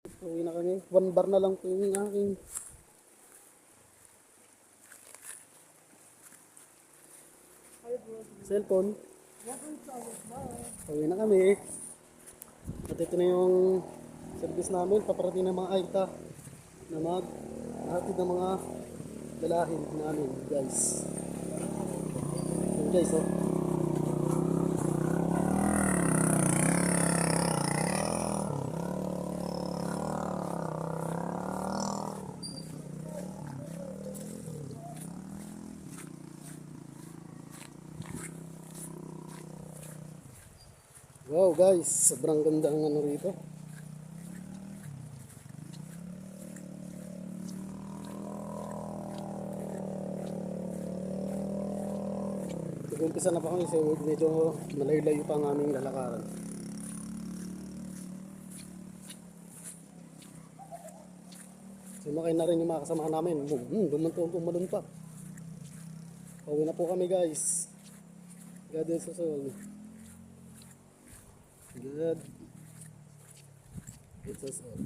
Uwi na kami. 1 bar na lang po yung aking cellphone. Uwi na kami. At ito na yung service namin. Paparating ng mga aita na hatid ng mga dalahin namin, guys. Yun, guys, oh. Wow, guys, sobrang ganda ang ano rito. Nag-umpisa na pa kami kasi medyo malayo-layo pa ang aming lalakaran. Sumakay na rin yung mga kasama namin. Bumunto-bumalun pa. Pauwi na po kami, guys. God bless us all. God bless us all.